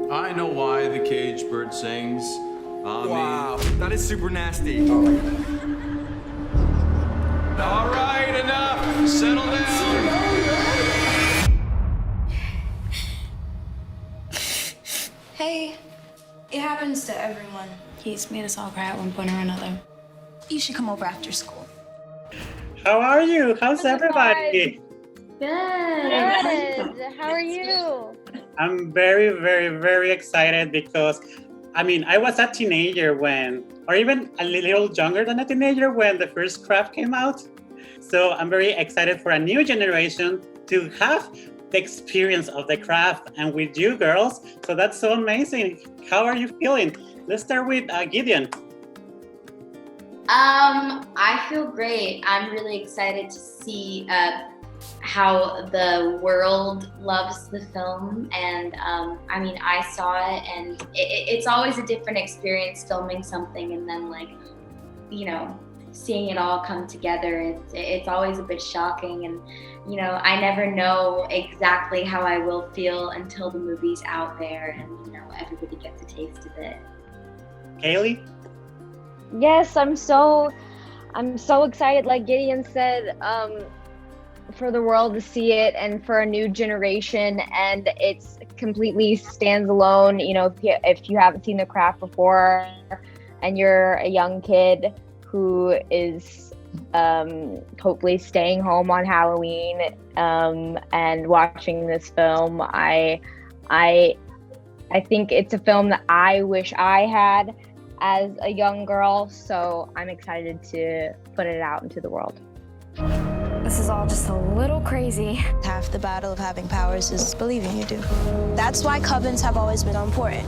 I know why the caged bird sings. Wow, that is super nasty. Oh my God. All right, enough. Settle down. Hey, it happens to everyone. He's made us all cry at one point or another. You should come over after school. How are you? How's everybody? Good. How are you? I'm very, very, very excited because, I mean, I was a teenager when, or even a little younger than a teenager when the first craft came out. So I'm very excited for a new generation to have the experience of the craft and with you girls. So that's so amazing. How are you feeling? Let's start with Gideon. I feel great. I'm really excited to see how the world loves the film, and I mean, I saw it, and it's always a different experience filming something and then, like, you know, seeing it all come together. It's always a bit shocking, and you know, I never know exactly how I will feel until the movie's out there and, you know, everybody gets a taste of it. Cailee? Yes, I'm so excited. Like Gideon said, for the world to see it and for a new generation, and it's completely stands alone. You know, if you haven't seen the craft before and you're a young kid who is hopefully staying home on Halloween and watching this film, I think it's a film that I wish I had as a young girl, so I'm excited to put it out into the world. This is all just a little crazy. Half the battle of having powers is believing you do. That's why covens have always been important.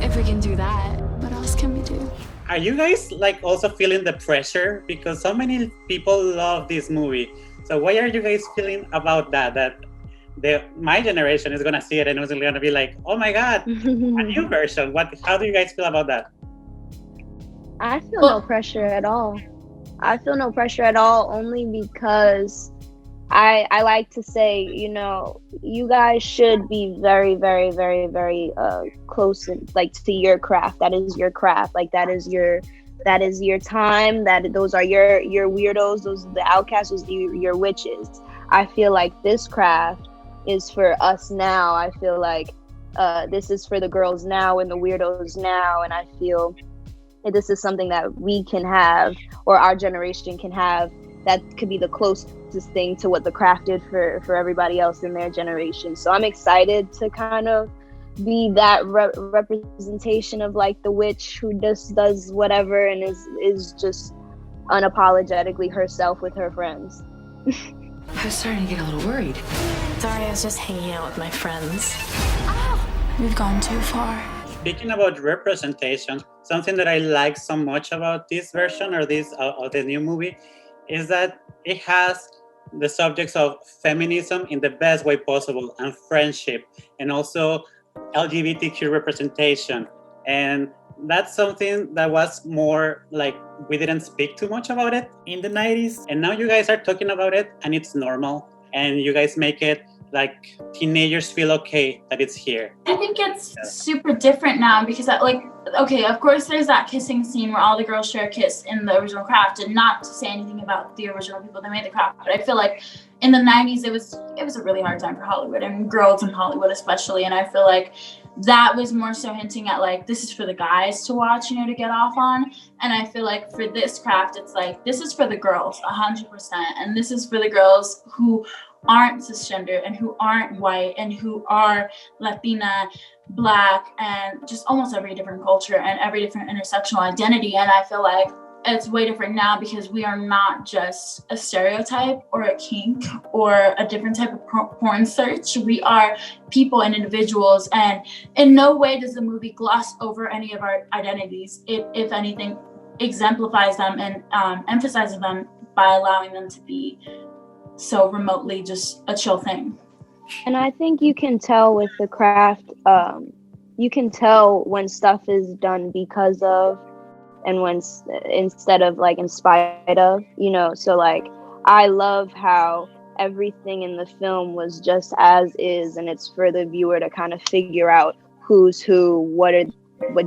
If we can do that, what else can we do? Are you guys like also feeling the pressure? Because so many people love this movie. So what are you guys feeling about that? My generation is gonna see it and it's gonna be like, oh my God, a new version. How do you guys feel about that? I feel no pressure at all. Only because I like to say, you know, you guys should be very, very, very, very close like to your craft. That is your craft. Like that is your time. Those are your weirdos. Those are the outcasts. Those are your witches. I feel like this craft is for us now. I feel like this is for the girls now and the weirdos now, and I feel that this is something that we can have, or our generation can have, that could be the closest thing to what the craft did for everybody else in their generation. So I'm excited to kind of be that representation of like the witch who just does whatever and is just unapologetically herself with her friends. I was starting to get a little worried. Sorry, I was just hanging out with my friends. Oh, we've gone too far. Speaking about representation, something that I like so much about this version or this of the new movie is that it has the subjects of feminism in the best way possible, and friendship, and also LGBTQ representation. And that's something that was more like we didn't speak too much about it in the 90s. And now you guys are talking about it and it's normal. And you guys make it like teenagers feel okay that it's here. I think it's super different now because okay, of course there's that kissing scene where all the girls share a kiss in the original craft, and not to say anything about the original people that made the craft, but I feel like in the 90s it was a really hard time for Hollywood and girls in Hollywood especially, and I feel like that was more so hinting at like, this is for the guys to watch, you know, to get off on. And I feel like for this craft, it's like, this is for the girls 100%. And this is for the girls who aren't cisgender and who aren't white and who are Latina, Black, and just almost every different culture and every different intersectional identity. And I feel like it's way different now because we are not just a stereotype or a kink or a different type of porn search. We are people and individuals, and in no way does the movie gloss over any of our identities. It, if anything, exemplifies them and emphasizes them by allowing them to be so remotely just a chill thing. And I think you can tell with the craft, you can tell when stuff is done because of, and when instead of like in spite of, you know. So like I love how everything in the film was just as is, and it's for the viewer to kind of figure out who's who, what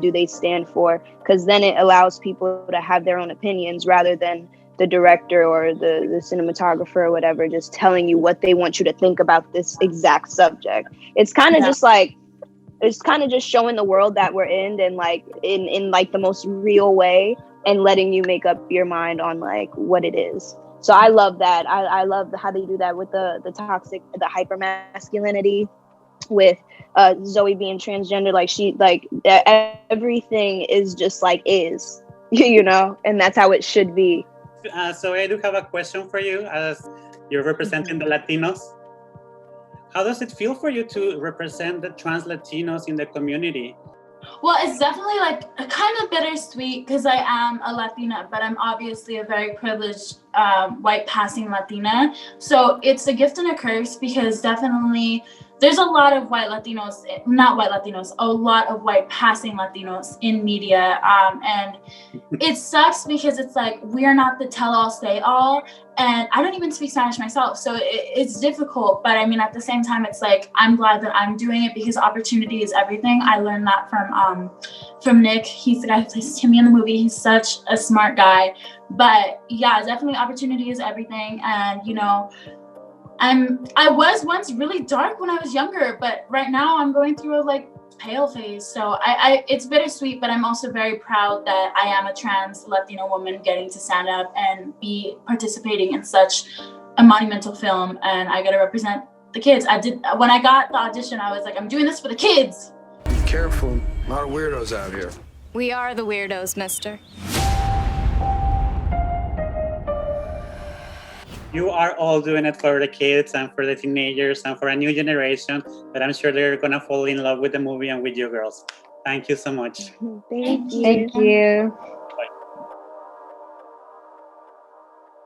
do they stand for, because then it allows people to have their own opinions rather than the director or the cinematographer or whatever just telling you what they want you to think about this exact subject. It's kind of just like, it's kind of just showing the world that we're in, and like in like the most real way, and letting you make up your mind on like what it is. So I love that. I love how they do that with the toxic, the hyper masculinity, with Zoey being transgender. Like she, like everything is just like is, you know, and that's how it should be. So I do have a question for you, as you're representing the Latinos. How does it feel for you to represent the trans Latinos in the community? Well, it's definitely like a kind of bittersweet because I am a Latina, but I'm obviously a very privileged white passing Latina. So it's a gift and a curse, because definitely there's a lot of white Latinos, not white Latinos, a lot of white passing Latinos in media. And it sucks because it's like, we are not the tell-all, say-all. And I don't even speak Spanish myself, so it's difficult. But I mean, at the same time, it's like, I'm glad that I'm doing it because opportunity is everything. I learned that from Nick. He's the guy who plays Timmy in the movie. He's such a smart guy. But yeah, definitely opportunity is everything. And, you know, I was once really dark when I was younger, but right now I'm going through a like pale phase. So it's bittersweet, but I'm also very proud that I am a trans Latino woman getting to stand up and be participating in such a monumental film. And I got to represent the kids. When I got the audition, I was like, I'm doing this for the kids. Be careful, a lot of weirdos out here. We are the weirdos, mister. You are all doing it for the kids and for the teenagers and for a new generation that I'm sure they're going to fall in love with the movie and with you girls. Thank you so much. Thank you. Thank you.